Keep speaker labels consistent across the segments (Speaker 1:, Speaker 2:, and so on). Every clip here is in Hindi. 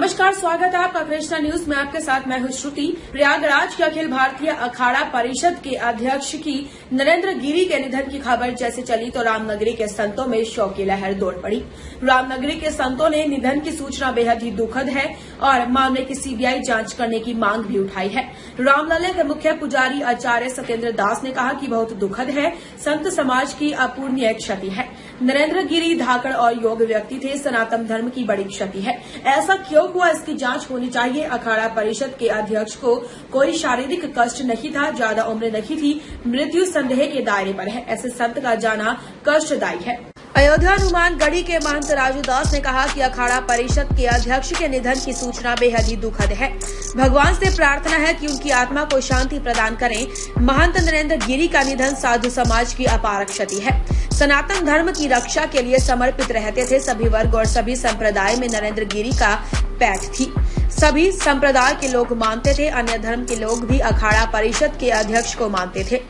Speaker 1: नमस्कार, स्वागत है आपका कृष्णा न्यूज में। आपके साथ मैं हूं श्रुति। प्रयागराज के अखिल भारतीय अखाड़ा परिषद के अध्यक्ष की नरेंद्र गिरी के निधन की खबर जैसे चली तो रामनगरी के संतों में शोक की लहर दौड़ पड़ी। रामनगरी के संतों ने निधन की सूचना बेहद ही दुखद है और मामले की सीबीआई जांच करने की मांग भी उठाई है। रामलला के मुख्य पुजारी आचार्य सत्येंद्र दास ने कहा कि बहुत दुखद है, संत समाज की अपूर्णीय क्षति है। नरेंद्र गिरी धाकड़ और योग व्यक्ति थे, सनातन धर्म की बड़ी क्षति है। ऐसा क्यों हुआ, इसकी जांच होनी चाहिए। अखाड़ा परिषद के अध्यक्ष को कोई शारीरिक कष्ट नहीं था, ज्यादा उम्र नहीं थी, मृत्यु संदेह के दायरे पर है। ऐसे संत का जाना कष्टदायी है। अयोध्या हनुमानगढ़ी के महंत राजू दास ने कहा कि अखाड़ा परिषद के अध्यक्ष के निधन की सूचना बेहद ही दुखद है। भगवान से प्रार्थना है कि उनकी आत्मा को शांति प्रदान करें। महंत नरेंद्र गिरी का निधन साधु समाज की अपार क्षति है। सनातन धर्म की रक्षा के लिए समर्पित रहते थे। सभी वर्ग और सभी संप्रदाय में नरेंद्र गिरी का पैठ थी। सभी संप्रदाय के लोग मानते थे, अन्य धर्म के लोग भी अखाड़ा परिषद के अध्यक्ष को मानते थे।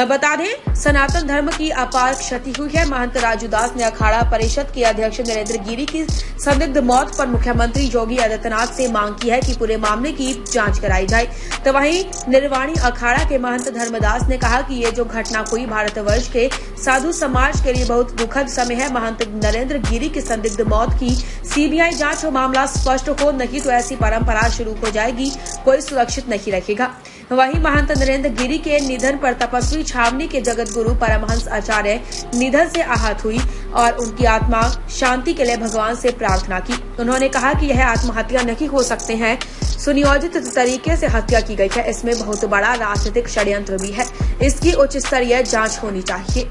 Speaker 1: बता दें, सनातन धर्म की अपार क्षति हुई है। महंत राजू दास ने अखाड़ा परिषद के अध्यक्ष नरेंद्र गिरी की संदिग्ध मौत पर मुख्यमंत्री योगी आदित्यनाथ से मांग की है कि पूरे मामले की जांच कराई जाए। तो वहीं निर्वाणी अखाड़ा के महंत धर्मदास ने कहा कि ये जो घटना हुई भारतवर्ष के साधु समाज के लिए बहुत दुखद समय है। महंत नरेंद्र गिरी की संदिग्ध मौत की सीबीआई जांच हो, मामला स्पष्ट हो, नहीं तो ऐसी परंपरा शुरू हो जाएगी, कोई सुरक्षित नहीं रखेगा। वहीं महंत नरेंद्र गिरी के निधन पर तपस्वी छावनी के जगत गुरु परमहंस आचार्य निधन से आहत हुई और उनकी आत्मा शांति के लिए भगवान से प्रार्थना की। उन्होंने कहा कि यह आत्महत्या नहीं हो सकते हैं, सुनियोजित तरीके से हत्या की गई है। इसमें बहुत बड़ा राजनीतिक षड्यंत्र भी है, इसकी उच्च स्तरीय जांच होनी चाहिए।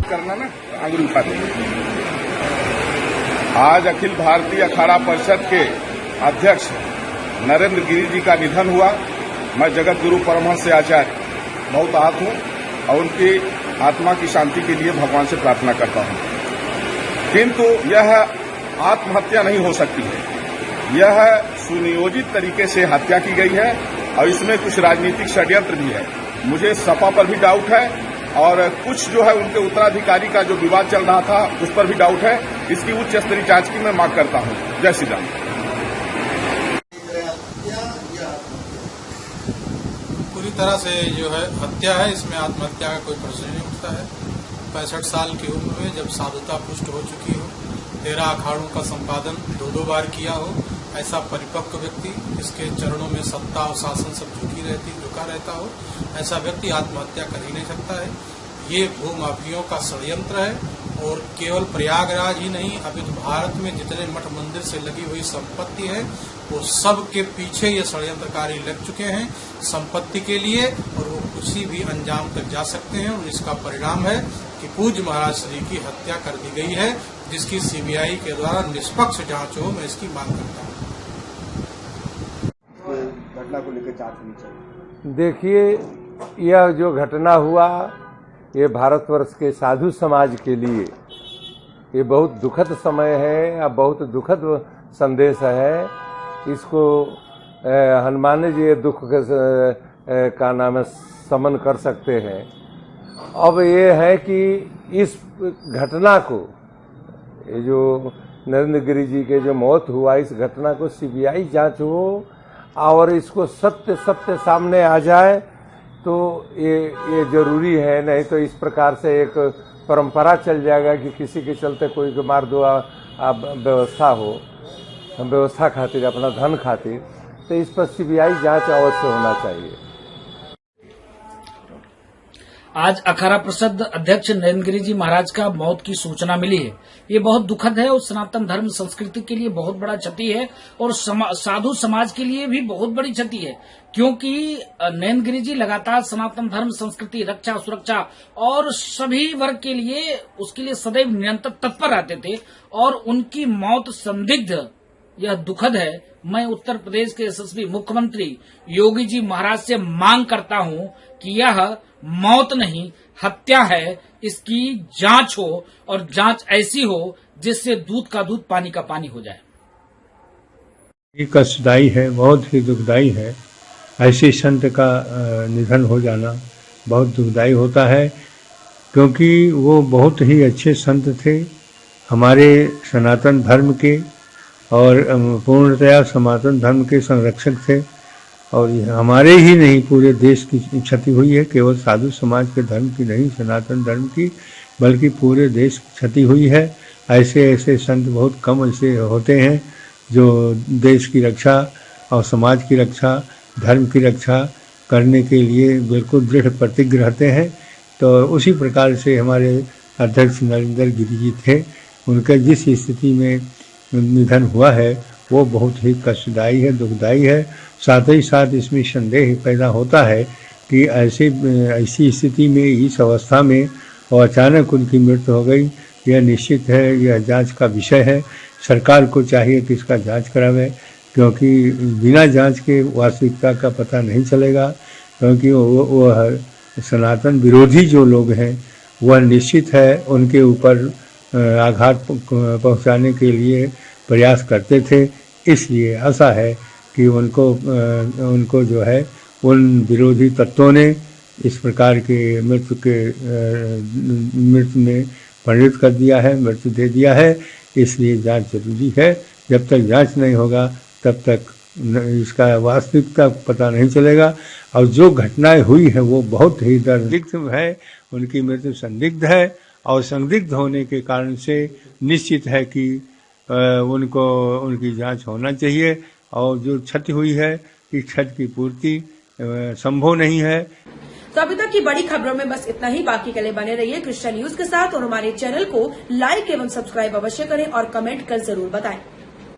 Speaker 2: करना ना आगे उठा देंगे। आज अखिल भारतीय अखाड़ा परिषद के अध्यक्ष नरेंद्र गिरी जी का निधन हुआ। मैं जगत गुरु परमहंस आचार्य बहुत आहत हूं और उनकी आत्मा की शांति के लिए भगवान से प्रार्थना करता हूं। किंतु यह आत्महत्या नहीं हो सकती है, यह सुनियोजित तरीके से हत्या की गई है और इसमें कुछ राजनीतिक षड्यंत्र भी है। मुझे सपा पर भी डाउट है और कुछ जो है उनके उत्तराधिकारी का जो विवाद चल रहा था उस पर भी डाउट है। इसकी उच्च स्तरीय जांच की मैं मांग करता हूं। जय श्री राम।
Speaker 3: पूरी तरह से जो है हत्या है, इसमें आत्महत्या का कोई प्रश्न नहीं उठता है। 65 साल की उम्र में जब साधुता पुष्ट हो चुकी हो, 13 अखाड़ों का संपादन 2 बार किया हो, ऐसा परिपक्व व्यक्ति जिसके चरणों में सत्ता और शासन सब झुका रहता हो, ऐसा व्यक्ति आत्महत्या कर ही नहीं सकता है। ये भूमाफियों का षड्यंत्र है और केवल प्रयागराज ही नहीं, अभी तो भारत में जितने मठ मंदिर से लगी हुई संपत्ति है वो सब के पीछे ये षड्यंत्रकारी लग चुके हैं संपत्ति के लिए, और वो किसी भी अंजाम तक जा सकते हैं। और इसका परिणाम है कि पूज्य महाराज श्री की हत्या कर दी गई है, जिसकी सीबीआई के द्वारा निष्पक्ष जांच हो, मैं इसकी मांग करता हूँ।
Speaker 4: घटना को लेकर जांच होनी चाहिए।
Speaker 5: देखिए, यह जो घटना हुआ ये भारतवर्ष के साधु समाज के लिए ये बहुत दुखद समय है या बहुत दुखद संदेश है। इसको हनुमान जी दुख का नाम समन कर सकते हैं। अब ये है कि इस घटना को, ये जो नरेंद्र गिरी जी के जो मौत हुआ, इस घटना को सीबीआई जांच हो और इसको सत्य सामने आ जाए तो ये जरूरी है। नहीं तो इस प्रकार से एक परंपरा चल जाएगा कि किसी के चलते कोई को मार दो, व्यवस्था हो, व्यवस्था खातिर, अपना धन खातिर। तो इस पर सीबीआई जांच अवश्य होना चाहिए।
Speaker 6: आज अखाड़ा परिषद अध्यक्ष नरेंद्र गिरी जी महाराज का मौत की सूचना मिली है। ये बहुत दुखद है और सनातन धर्म संस्कृति के लिए बहुत बड़ा क्षति है और साधु समाज के लिए भी बहुत बड़ी क्षति है, क्योंकि नरेंद्र गिरी जी लगातार सनातन धर्म संस्कृति रक्षा सुरक्षा और सभी वर्ग के लिए उसके लिए सदैव निरंतर तत्पर रहते थे और उनकी मौत संदिग्ध, यह दुखद है। मैं उत्तर प्रदेश के यशस्वी मुख्यमंत्री योगी जी महाराज से मांग करता हूं कि यह मौत नहीं हत्या है, इसकी जांच हो और जांच ऐसी हो जिससे दूध का दूध पानी का पानी हो जाए।
Speaker 7: ये कष्टदायी है, बहुत ही दुखदायी है। ऐसे संत का निधन हो जाना बहुत दुखदायी होता है, क्योंकि वो बहुत ही अच्छे संत थे, हमारे सनातन धर्म के और पूर्णतया सनातन धर्म के संरक्षक थे। और हमारे ही नहीं पूरे देश की क्षति हुई है, केवल साधु समाज के धर्म की नहीं, सनातन धर्म की, बल्कि पूरे देश की क्षति हुई है। ऐसे ऐसे संत बहुत कम ऐसे होते हैं जो देश की रक्षा और समाज की रक्षा, धर्म की रक्षा करने के लिए बिल्कुल दृढ़ प्रतिज्ञ रहते हैं। तो उसी प्रकार से हमारे अध्यक्ष नरेंद्र गिरि जी थे। उनके जिस स्थिति में निधन हुआ है वो बहुत ही कष्टदायी है, दुखदायी है। साथ ही साथ इसमें संदेह पैदा होता है कि ऐसी स्थिति में, इस अवस्था में और अचानक उनकी मृत्यु हो गई, यह निश्चित है, यह जांच का विषय है। सरकार को चाहिए कि इसका जांच करावे, क्योंकि बिना जांच के वास्तविकता का पता नहीं चलेगा। क्योंकि वो सनातन विरोधी जो लोग हैं वह निश्चित है उनके ऊपर आघात पहुंचाने के लिए प्रयास करते थे। इसलिए आशा है कि उनको जो है उन विरोधी तत्वों ने इस प्रकार के मृत्यु में परिणत कर दिया है, मृत्यु दे दिया है। इसलिए जांच जरूरी है। जब तक जांच नहीं होगा तब तक इसका वास्तविकता पता नहीं चलेगा। और जो घटनाएं हुई है वो बहुत ही संदिग्ध है, उनकी मृत्यु संदिग्ध है और संदिग्ध होने के कारण से निश्चित है कि उनकी जांच होना चाहिए। और जो क्षति हुई है इस क्षति की पूर्ति संभव नहीं है।
Speaker 1: तो अभी तक की बड़ी खबरों में बस इतना ही। बाकी के लिए बने रहिए क्रिश्चियन न्यूज के साथ और हमारे चैनल को लाइक एवं सब्सक्राइब अवश्य करें और कमेंट कर जरूर बताएं।